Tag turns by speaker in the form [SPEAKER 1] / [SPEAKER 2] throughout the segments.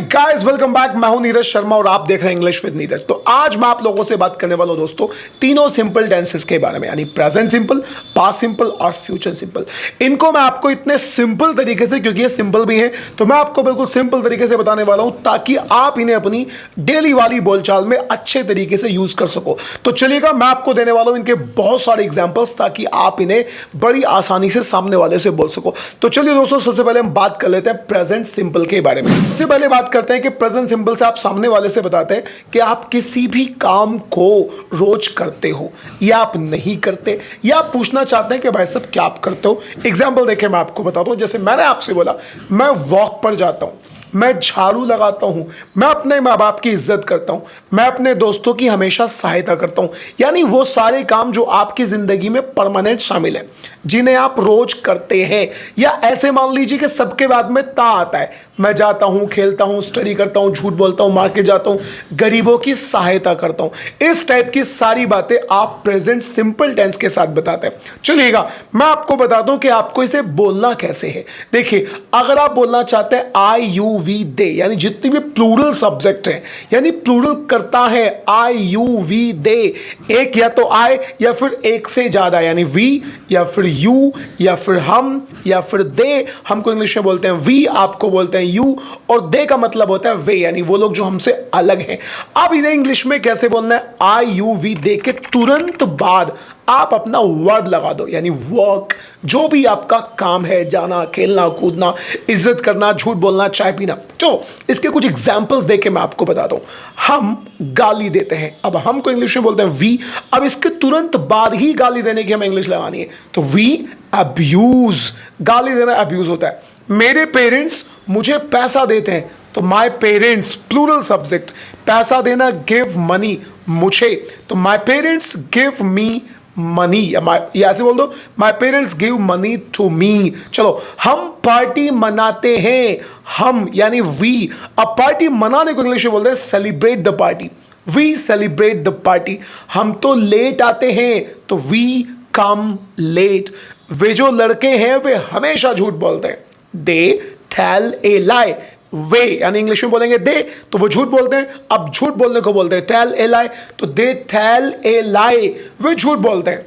[SPEAKER 1] Guys welcome back. मैं हूं नीरज शर्मा और आप देख रहे हैं इंग्लिश विद नीरज। तो आज मैं आप लोगों से बात करने वाला हूं दोस्तों तीनों सिंपल टेंसेस के बारे में, यानी प्रेजेंट सिंपल, पास्ट सिंपल और फ्यूचर सिंपल। इनको मैं आपको इतने सिंपल तरीके से, क्योंकि ये सिंपल भी हैं, तो मैं आपको बिल्कुल सिंपल तरीके से बताने वाला हूं ताकि आप इन्हें अपनी डेली वाली बोलचाल में अच्छे तरीके से यूज कर सको। तो चलिएगा, मैं आपको देने वाला हूं इनके बहुत सारे एग्जाम्पल्स ताकि आप इन्हें बड़ी आसानी से सामने वाले से बोल सको। तो चलिए दोस्तों, सबसे पहले हम बात कर लेते हैं प्रेजेंट सिंपल के बारे में। सबसे पहले बात करते हैं कि प्रेजेंट सिंपल से आप सामने वाले से बताते हैं कि आप किसी भी काम को रोज करते हो या आप नहीं करते, या आप पूछना चाहते हैं कि भाई साहब क्या आप करते हो। एग्जाम्पल देखिए, मैं आपको बताता हूं। जैसे मैंने आपसे बोला मैं वॉक पर जाता हूं, मैं झाड़ू लगाता हूं, मैं अपने माँ बाप की इज्जत करता हूं, मैं अपने दोस्तों की हमेशा सहायता करता हूं। यानी वो सारे काम जो आपकी जिंदगी में परमानेंट शामिल है, जिन्हें आप रोज करते हैं। या ऐसे मान लीजिए कि सबके बाद में ता आता है, मैं जाता हूं, खेलता हूं, स्टडी करता हूं, झूठ बोलता हूं, मार्केट जाता हूं, गरीबों की सहायता करता हूं। इस टाइप की सारी बातें आप प्रेजेंट सिंपल टेंस के साथ बताते हैं। चलिएगा, मैं आपको बता दूं कि आपको इसे बोलना कैसे है। देखिए, अगर आप बोलना चाहते हैं आई यू वी दे, यानी जितनी भी प्लूरल सब्जेक्ट है, यानी प्लूरल करता है आई यू वी दे, एक या तो आई या फिर एक से ज्यादा, यानी वी या फिर यू या फिर हम या फिर दे। हमको इंग्लिश में बोलते हैं वी, आपको बोलते हैं यू, और दे का मतलब होता है वे, यानी वो लोग जो हमसे अलग हैं। अब इन्हें इंग्लिश में कैसे बोलना है? आई यू वी दे के तुरंत बाद आप अपना वर्ब लगा दो, यानी वर्क, जो भी आपका काम है, जाना, खेलना, कूदना, इज्जत करना, झूठ बोलना, चाय पीना। तो इसके कुछ एग्जाम्पल्स देके मैं आपको बता दूं। हम गाली देते हैं, अब हम को इंग्लिश में बोलते हैं वी। अब इसके तुरंत बाद ही गाली देने की हमें इंग्लिश लगानी है, तो वी अब्यूज। गाली देना अब्यूज होता है। मेरे पेरेंट्स मुझे पैसा देते हैं, तो माई पेरेंट्स प्लूरल सब्जेक्ट, पैसा देना गिव मनी, मुझे, तो my parents give me money, या ऐसे बोल दो my parents give money to me. चलो, हम पार्टी मनाते हैं, हम यानी वी। अब पार्टी मनाने को इंग्लिश में बोलते हैं celebrate the party, we celebrate the party. हम तो लेट आते हैं, तो वी कम लेट। वे जो लड़के हैं वे हमेशा झूठ बोलते हैं, दे टेल ए लाई। वे यानी इंग्लिश में बोलेंगे दे, तो वो झूठ बोलते हैं। अब झूठ बोलने को बोलते हैं टेल ए लाई, तो दे टेल ए लाई, वे झूठ बोलते हैं,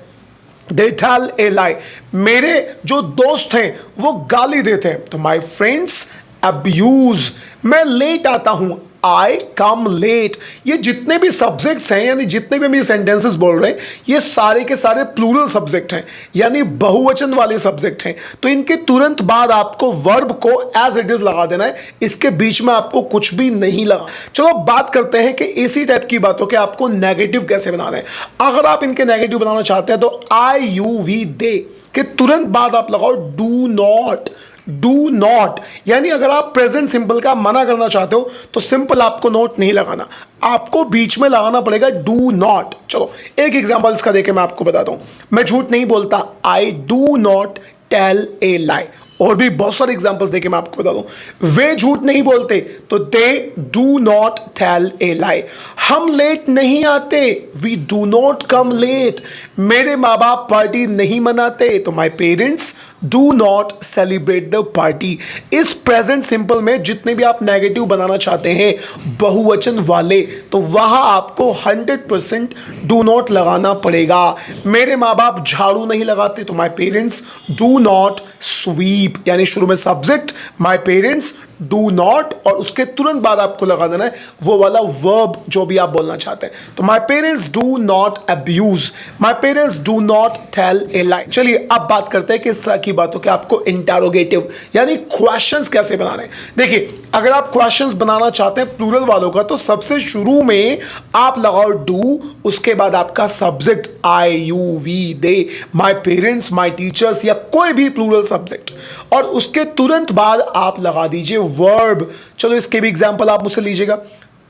[SPEAKER 1] दे टेल ए लाई। मेरे जो दोस्त हैं वो गाली देते हैं, तो माई फ्रेंड्स अब्यूज। मैं लेट आता हूं, आई कम लेट। ये जितने भी सब्जेक्ट्स हैं, यानी जितने भी हम ये सेंटेंसेस बोल रहे हैं, ये सारे के सारे प्लूरल सब्जेक्ट हैं, यानी बहुवचन वाले सब्जेक्ट हैं। तो इनके तुरंत बाद आपको वर्ब को एज इट इज लगा देना है, इसके बीच में आपको कुछ भी नहीं लगा। चलो बात करते हैं कि इसी टाइप की बातों के आपको नेगेटिव कैसे बनाना है। अगर आप इनके नेगेटिव बनाना चाहते हैं तो आई यू वी दे के तुरंत बाद आप लगाओ डू नॉट। डू नॉट, यानी अगर आप प्रेजेंट सिंपल का मना करना चाहते हो तो सिंपल आपको नोट नहीं लगाना, आपको बीच में लगाना पड़ेगा डू नॉट। चलो एक एग्जांपल इसका देके मैं आपको बताता हूं। मैं झूठ नहीं बोलता, I do not tell a lie. और भी बहुत सारे एग्जांपल्स देके मैं आपको बता दूं। वे झूठ नहीं बोलते, तो they do not tell a lie. हम लेट नहीं आते, we do not come late. मेरे माँ बाप पार्टी नहीं मनाते, तो my parents do not celebrate the party. इस प्रेजेंट सिंपल में जितने भी आप नेगेटिव बनाना चाहते हैं बहुवचन वाले, तो वहां आपको 100% डू नॉट लगाना पड़ेगा। मेरे माँ बाप झाड़ू नहीं लगाते, तो my parents do not sweep, यानी शुरू में subject my parents do not, और उसके तुरंत बाद आपको लगा देना है वो वाला वर्ब जो भी आप बोलना चाहते हैं। तो my parents do not abuse, my parents do not tell a lie. चलिए अब बात करते हैं कि इस तरह की बातों के आपको इंटरोगेटिव यानी क्वेश्चंस कैसे बनाने हैं। देखिए, अगर आप क्वेश्चंस बनाना चाहते हैं प्लूरल वालों का, तो सबसे शुरू में आप लगाओ डू, उसके बाद आपका subject I you we they, my parents, my teachers, या कोई भी प्लूरल सब्जेक्ट, और उसके तुरंत बाद आप लगा दीजिए वर्ब। चलो इसके भी एग्जांपल आप मुझसे लीजिएगा।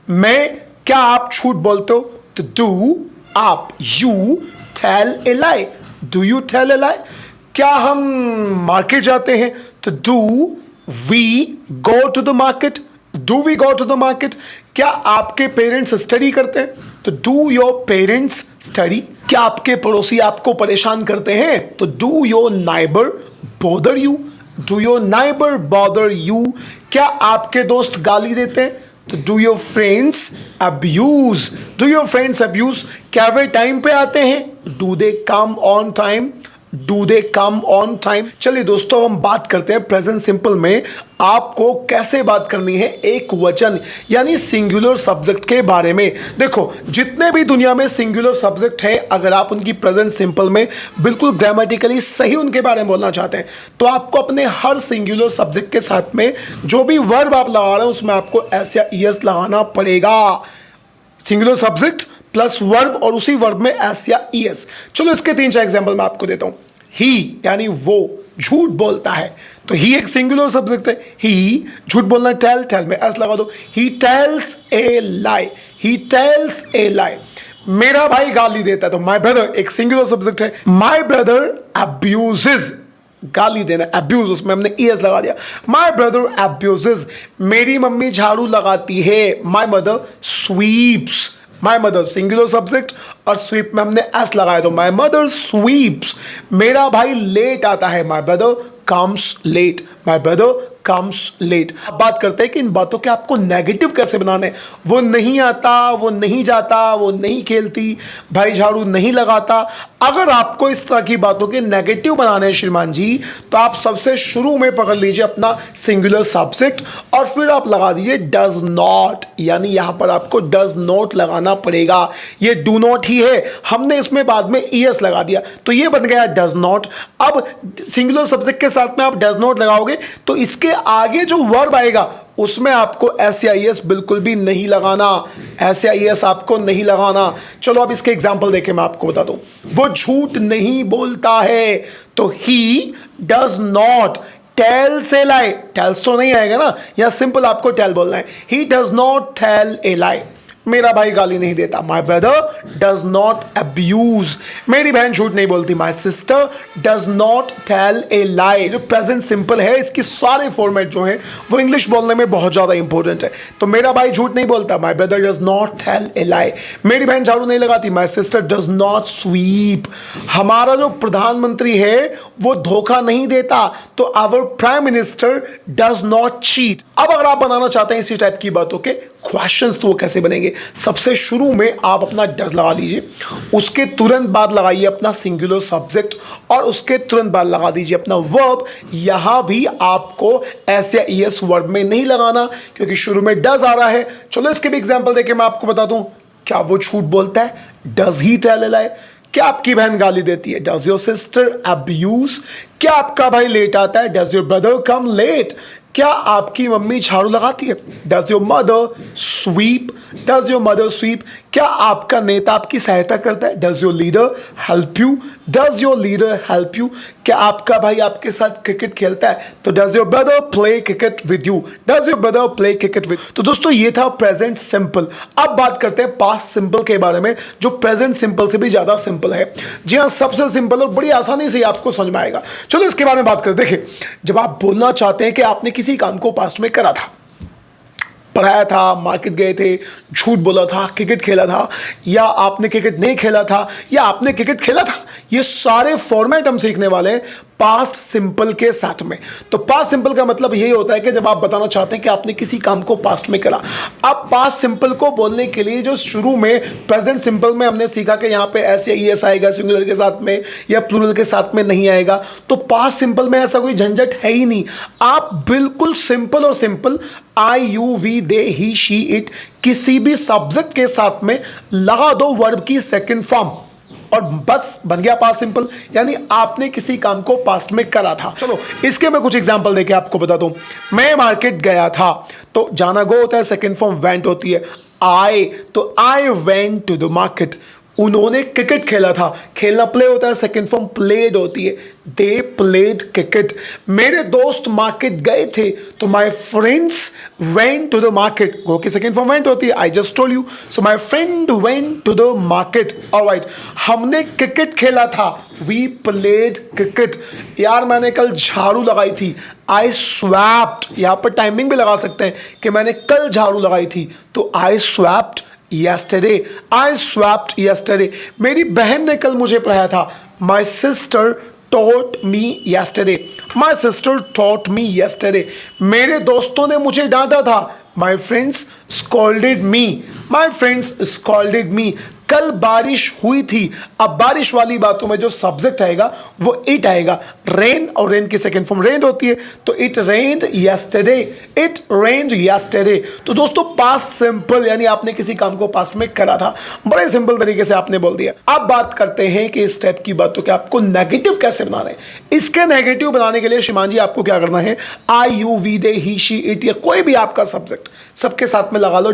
[SPEAKER 1] मैं, क्या आप झूठ बोलते हो, तो डू आप, you tell a lie, do you tell a lie. क्या हम मार्केट जाते हैं, तो do we go to the market, do we go to the market. क्या आपके पेरेंट्स स्टडी करते हैं, तो डू योर पेरेंट्स स्टडी। क्या आपके पड़ोसी आपको परेशान करते हैं, तो do your neighbour bother you. Do your neighbour bother you, क्या आपके दोस्त गाली देते हैं? तो do your friends abuse, do your friends abuse, क्या वे टाइम पे आते हैं? Do they come on time, do they come on time. चलिए दोस्तों, हम बात करते हैं प्रेजेंट सिंपल में आपको कैसे बात करनी है एक वचन यानी सिंगुलर सब्जेक्ट के बारे में। देखो, जितने भी दुनिया में सिंगुलर सब्जेक्ट हैं, अगर आप उनकी प्रेजेंट सिंपल में बिल्कुल ग्रामेटिकली सही उनके बारे में बोलना चाहते हैं तो आपको अपने हर सिंगुलर सब्जेक्ट के साथ में जो भी वर्ब आप लगा रहे हैं उसमें आपको एस या ईएस लगाना पड़ेगा। सिंगुलर सब्जेक्ट प्लस वर्ब और उसी वर्ब में एस या ईएस। चलो इसके 3-4 एग्जांपल मैं आपको देता हूं। ही यानी वो झूठ बोलता है, तो ही एक सिंगुलर सब्जेक्ट है। ही झूठ बोलना, टेल, टेल में एस लगा दो। He tells a lie, he tells a lie. मेरा भाई गाली देता है, तो माय ब्रदर एक सिंगुलर सब्जेक्ट है। माय ब्रदर अब्यूजेस, गाली देना, अब्यूज, उसमें हमने ईएस लगा दिया। माय ब्रदर अब्यूजेस, मेरी मम्मी झाड़ू लगाती है। My mother sweeps, my mother singular subject और स्वीप में हमने एस लगाया, तो माय मदर स्वीप्स। मेरा भाई लेट आता है, my brother comes late, my brother comes late. अब बात करते हैं कि इन बातों के आपको नेगेटिव कैसे बनाने। वो नहीं आता, वो नहीं जाता, वो नहीं खेलती, भाई झाड़ू नहीं लगाता। अगर आपको इस तरह की बातों के नेगेटिव बनाने हैं श्रीमान जी, तो आप सबसे शुरू में पकड़ लीजिए अपना सिंगुलर सब्जेक्ट और फिर आप लगा दीजिए डज नॉट, यानी यहां पर आपको डज नॉट लगाना पड़ेगा। ये डू नॉट ही है, हमने इसमें बाद में ईएस लगा दिया, तो ये बन गया डज नॉट। अब सिंगुलर सब्जेक्ट के साथ में आप डज नॉट लगाओगे तो इसके आगे जो वर्ब आएगा उसमें आपको एस या ईएस बिल्कुल भी नहीं लगाना, एस या ईएस आपको नहीं लगाना। चलो अब इसके एग्जांपल देके मैं आपको बता दूं। वो झूठ नहीं बोलता है, तो he does not tells a lie, tells तो नहीं आएगा ना, या सिंपल आपको टेल बोलना है। He does not tell a lie, मेरा भाई गाली नहीं देता। My brother does not abuse, मेरी बहन झूठ नहीं बोलती। My sister does not tell a lie. जो प्रेजेंट सिंपल है इसकी सारे फॉर्मेट जो है वो इंग्लिश बोलने में बहुत ज़्यादा इंपॉर्टेंट है। तो मेरा भाई झूठ नहीं बोलता, my brother does not tell a lie. मेरी बहन झाड़ू नहीं लगाती, my sister does not sweep. हमारा जो प्रधानमंत्री है वो धोखा नहीं देता, तो our prime minister does not cheat. अब अगर आप बनाना चाहते हैं इसी टाइप की बातों के क्वेश्चंस, तो वो कैसे बनेंगे? सबसे शुरू में आप अपना डज लगा दीजिए, उसके तुरंत बाद लगाइए अपना सिंगुलर सब्जेक्ट और उसके तुरंत बाद लगा दीजिए अपना वर्ब। यहां भी आपको एस या ईएस वर्ब में नहीं लगाना क्योंकि शुरू में डज आ रहा है। चलो इसके भी एग्जांपल देके मैं आपको बता दूं। क्या वो झूठ बोलता है? Does he tell a lie. क्या आपकी बहन गाली देती है? Does your sister abuse. क्या आपका भाई लेट आता है? Does your brother come late. क्या आपकी मम्मी झाड़ू लगाती है? Does your mother sweep, does your mother sweep. क्या आपका नेता आपकी सहायता करता है? Does your leader help you, does your leader help you. क्या आपका भाई आपके साथ क्रिकेट खेलता है? तो does your brother play cricket with you, does your brother play cricket with. तो दोस्तों ये था प्रेजेंट सिंपल। अब बात करते हैं पास्ट सिंपल के बारे में, जो प्रेजेंट सिंपल से भी ज्यादा सिंपल है। जी हाँ, सबसे सिंपल और बड़ी आसानी से आपको समझ में आएगा। चलो इसके बारे में बात करें। देखिए, जब आप बोलना चाहते हैं कि आपने किसी काम को पास्ट में करा था, पढ़ाया था, मार्केट गए थे, झूठ बोला था, क्रिकेट खेला था, या आपने क्रिकेट नहीं खेला था, या आपने क्रिकेट खेला था, ये सारे फॉर्मेट हम सीखने वाले हैं पास्ट सिंपल के साथ में। तो पास्ट सिंपल का मतलब यही होता है कि जब आप बताना चाहते हैं कि आपने किसी काम को पास्ट में करा। अब पास्ट सिंपल को बोलने के लिए जो शुरू में प्रेजेंट सिंपल में हमने सीखा कि यहाँ पे एस या ईएस आएगा सिंगुलर के साथ में या प्लूरल के साथ में नहीं आएगा, तो पास्ट सिंपल में ऐसा कोई झंझट है ही नहीं। आप बिल्कुल सिंपल और simple I you we they he she it किसी भी सब्जेक्ट के साथ में लगा दो वर्ब की सेकंड फॉर्म और बस बन गया पास्ट सिंपल, यानी आपने किसी काम को पास्ट में करा था। चलो इसके मैं कुछ एग्जांपल देके आपको बता दूं। मैं मार्केट गया था, तो जाना गो होता है, सेकंड फॉर्म वेंट होती है। आई, तो I went to the market. उन्होंने क्रिकेट खेला था, खेलना प्ले होता है, सेकंड फॉर्म प्लेड होती है। They played cricket. मेरे दोस्त मार्केट गए थे, तो my friends went to the market. Go की सेकंड फॉर्म वेंट होती है, I just told you, so my friend went to the market. Alright, हमने क्रिकेट खेला था, वी प्लेड क्रिकेट। यार मैंने कल झाड़ू लगाई थी, आई स्वैप्ड। यहाँ पर टाइमिंग भी लगा सकते हैं कि मैंने कल झाड़ू लगाई थी, तो आई swapped yesterday, I swapped yesterday। मेरी बहन ने कल मुझे पढ़ाया था, my sister taught me yesterday. My sister taught me yesterday. मेरे दोस्तों ने मुझे डांटा था. My friends scolded me. My friends scolded me. कल बारिश हुई थी. अब बारिश वाली बातों में जो सब्जेक्ट आएगा वो इट आएगा. रेन और रेन की सेकेंड फॉर्म रेन होती है, तो it rained yesterday. It rained yesterday. तो दोस्तों पास्ट सिंपल यानी आपने किसी काम को पास्ट में करा था, बड़े सिंपल तरीके से आपने बोल दिया. अब बात करते हैं कि इस टाइप की बातों के आपको नेगेटिव कैसे बनाना है. इसके नेगेटिव बनाने के लिए श्रीमान जी आपको क्या करना है, I you we they he she it या कोई भी आपका सब्जेक्ट सबके साथ में लगा लो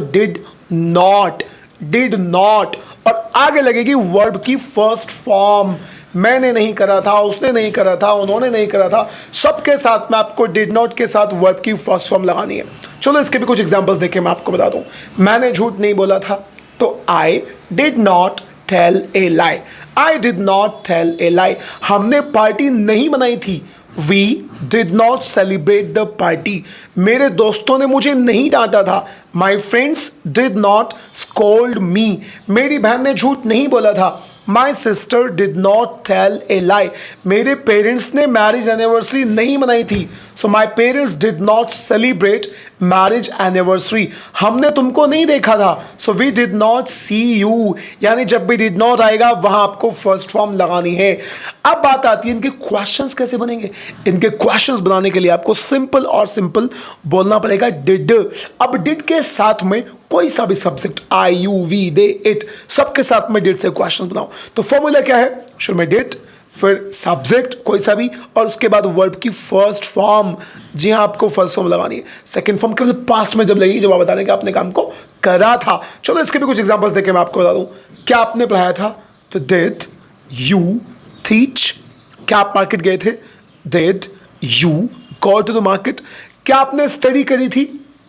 [SPEAKER 1] डिड नॉट और आगे लगेगी वर्ब की फर्स्ट फॉर्म. मैंने नहीं करा था, उसने नहीं करा था, उन्होंने नहीं करा था, सबके साथ में आपको डिड नॉट के साथ वर्ब की फर्स्ट फॉर्म लगानी है. चलो इसके भी कुछ एग्जांपल्स देखें, मैं आपको बता दूं. मैंने झूठ नहीं बोला था, तो I did not tell a lie. I did not tell a lie. हमने पार्टी नहीं मनाई थी. We did not celebrate the party. मेरे दोस्तों ने मुझे नहीं डांटा था. My friends did not scold me. मेरी बहन ने झूठ नहीं बोला था. My sister did not tell a lie. मेरे पेरेंट्स ने मैरिज एनिवर्सरी नहीं मनाई थी. So my parents did not celebrate marriage anniversary. हमने तुमको नहीं देखा था. So we did not see you. यानी जब भी did not आएगा वहां आपको फर्स्ट फॉर्म लगानी है. अब बात आती है इनके क्वेश्चंस कैसे बनेंगे. इनके क्वेश्चंस बनाने के लिए आपको सिंपल और सिंपल बोलना पड़ेगा डिड. अब डिड के साथ में कोई सा भी subject I you we they it सबके साथ में डिड से क्वेश्चन बनाओ. तो फॉर्मूला क्या है, शुरू में डिड, फिर सब्जेक्ट कोई सा भी और उसके बाद वर्ब की फर्स्ट फॉर्म. जी हाँ, आपको फर्स्ट फॉर्म लगानी है. सेकंड फॉर्म केवल पास्ट में जब लगेगी जब आप बता रहे कि आपने काम को करा था. चलो इसके भी कुछ एग्जांपल्स देके मैं आपको बता दूं. क्या आपने पढ़ाया था, तो डिड यू टीच. क्या आप मार्केट गए थे, did you go to the market. क्या आपने स्टडी करी थी,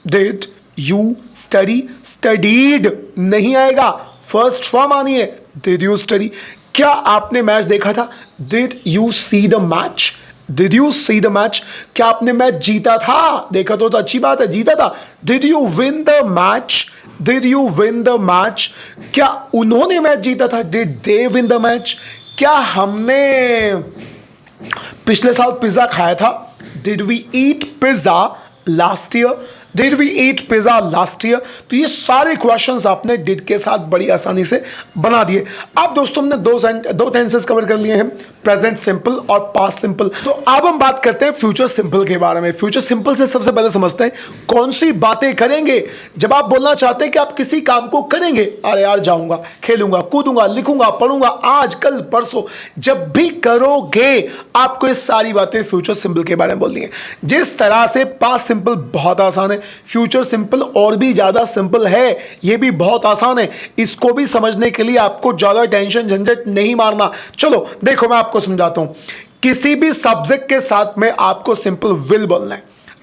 [SPEAKER 1] डिड यू स्टडी. स्टडीड नहीं आएगा, फर्स्ट फॉर्म आनी है, डिड यू स्टडी. क्या आपने मैच देखा था, did you see the match. Did you see the match. क्या आपने मैच जीता था, देखा तो अच्छी बात है, जीता था, did you win the match. Did you win the match. क्या उन्होंने मैच जीता था, did they win the match. क्या हमने पिछले साल पिज्जा खाया था, did we eat pizza last year. Did we eat pizza last year. तो ये सारे क्वेश्चंस आपने डिड के साथ बड़ी आसानी से बना दिए. अब दोस्तों हमने दो टेंसेस कवर कर लिए हैं, प्रेजेंट सिंपल और पास्ट सिंपल. तो अब हम बात करते हैं फ्यूचर सिंपल के बारे में. फ्यूचर सिंपल से सबसे पहले समझते हैं कौन सी बातें करेंगे जब आप बोलना चाहते हैं कि आप किसी काम को करेंगे. अरे यार जाऊंगा, खेलूंगा, कूदूंगा, लिखूंगा, पढ़ूंगा, आज कल परसों, जब भी करोगे आपको ये सारी बातें फ्यूचर सिंपल के बारे में बोलनी है. जिस तरह से पास्ट सिंपल बहुत आसान है, फ्यूचर सिंपल और भी ज्यादा सिंपल है, यह भी बहुत आसान है. इसको भी समझने के लिए आपको ज्यादा टेंशन झंझट नहीं मारना. चलो देखो मैं आपको समझाता हूं. किसी भी सब्जेक्ट के साथ में आपको सिंपल विल बोलना है.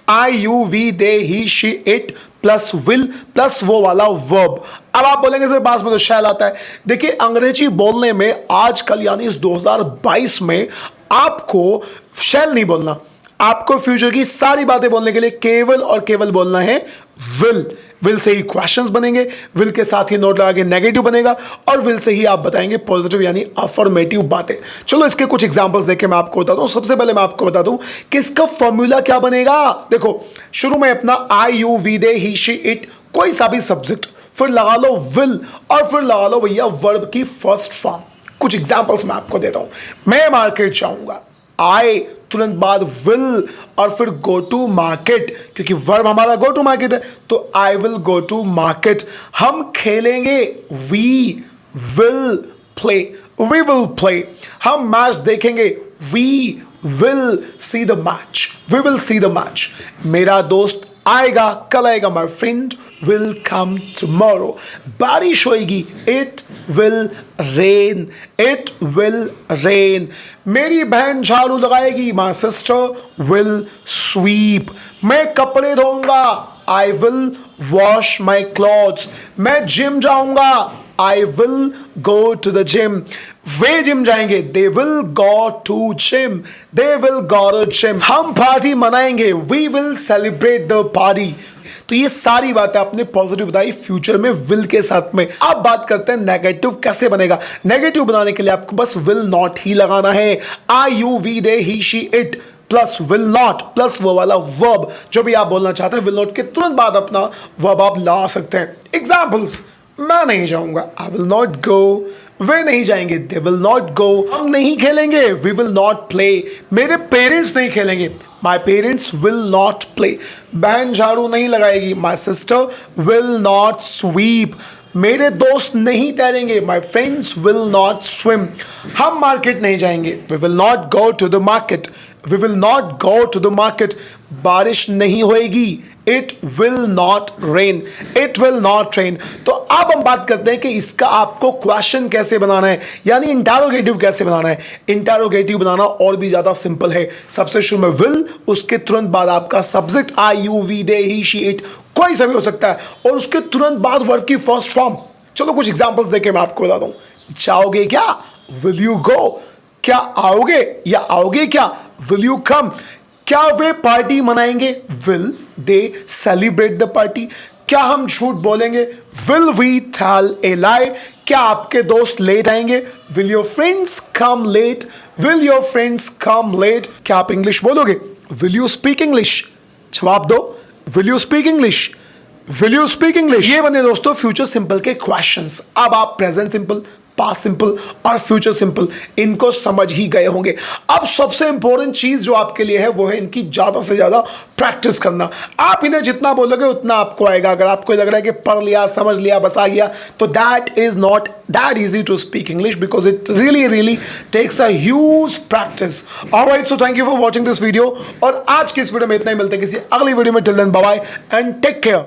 [SPEAKER 1] I you we they he she it plus will plus वो वाला वर्ब. अब आप बोलेंगे सर पास में तो शैल आता है. देखिए अंग्रेजी बोलने में आजकल यानी इस 2022 में आपको शैल नहीं बोलना. आपको फ्यूचर की सारी बातें बोलने के लिए केवल और केवल बोलना है will. Will say he questions बनेंगे, विल के साथ ही नोट लगा के नेगेटिव बनेगा और विल से ही आप बताएंगे पॉजिटिव यानी अफर्मेटिव बातें. चलो इसके कुछ एग्जांपल्स देके मैं आपको बताता हूं. सबसे पहले मैं आपको बता दूं कि इसका फॉर्मूला क्या बनेगा. देखो शुरू में अपना I you we they he she it कोई सा भी सब्जेक्ट, फिर लगा लो विल और फिर लगा लो भैया वर्ब की फर्स्ट फॉर्म. कुछ एग्जांपल्स मैं आपको देता हूं. मैं मार्केट जाऊंगा, आई तुरंत बाद विल और फिर गो टू मार्केट, क्योंकि वर्ब हमारा गो टू मार्केट है तो I will go to market. हम खेलेंगे, we will play. We will play. हम मैच देखेंगे, we will see the match. We will see the match. मेरा दोस्त आएगा, कल आएगा. My friend will come tomorrow. बारिश होएगी, it will rain. It will rain. मेरी बहन झाड़ू लगाएगी, माई सिस्टर विल स्वीप. मैं कपड़े धोऊंगा, I will wash my clothes. मैं जिम जाऊंगा, I will go to the gym. वे जिम जाएंगे, they will go to gym. They will go to gym. हम पार्टी मनाएंगे, we will celebrate the party. तो ये सारी बातें आपने पॉजिटिव बताई फ्यूचर में विल के साथ में। अब बात करते हैं नेगेटिव कैसे बनेगा। नेगेटिव बनाने के लिए आपको बस विल नॉट ही लगाना है। I you we they he she it plus will not plus वो वाला वर्ब जो भी आप बोलना चाहते हैं, विल नॉट के तुरंत बाद अपना वर्ब आप ला सकते हैं। एग्जाम्पल्स, मैं नहीं जाऊंगा, आई विल नॉट गो। वे नहीं जाएंगे, दे विल नॉट गो। हम नहीं खेलेंगे, वी विल नॉट प्ले। मेरे पेरेंट्स नहीं खेलेंगे, my parents will not play. बहन झाड़ू नहीं लगाएगी, my sister will not sweep. मेरे दोस्त नहीं तैरेंगे, my friends will not swim. हम मार्केट नहीं जाएंगे, we will not go to the market. We will not go to the market. बारिश नहीं होएगी, it will not rain. It will not rain. तो अब हम बात करते हैं कि इसका आपको क्वेश्चन कैसे बनाना है, यानी इंटरोगेटिव कैसे बनाना है। इंटरोगेटिव बनाना और भी ज्यादा सिंपल है। सबसे शुरू में विल, उसके तुरंत बाद आपका subject I you we they he she it, कोई सा भी हो सकता है, और उसके तुरंत बाद वर्ब की फर्स्ट फॉर्म। चलो कुछ एग्जांपल्स देके मैं आपको बता दूं। जाओगे क्या, विल यू गो। क्या आओगे या आओगे क्या, विल यू कम। क्या वे पार्टी मनाएंगे, will they celebrate the party. क्या हम झूठ बोलेंगे, will we tell a lie. क्या आपके दोस्त लेट आएंगे, will your friends come late. Will your friends come late. क्या आप इंग्लिश बोलोगे, विल यू स्पीक इंग्लिश। जवाब दो, will you speak English. Will you speak English. ये बने दोस्तों फ्यूचर सिंपल के क्वेश्चंस। अब आप प्रेजेंट सिंपल, पास्ट सिंपल और फ्यूचर सिंपल इनको समझ ही गए होंगे। अब सबसे इंपॉर्टेंट चीज जो आपके लिए है वो है इनकी ज्यादा से ज्यादा प्रैक्टिस करना। आप इन्हें जितना बोलोगे उतना आपको आएगा। अगर आपको लग रहा है कि पढ़ लिया, समझ लिया, बस आ गया, तो that is not that easy to speak English because it really takes a huge practice. Alright, so thank you for watching this video. और आज की इस वीडियो में इतना ही। मिलते हैं किसी अगली वीडियो में। Till then bye bye and take care.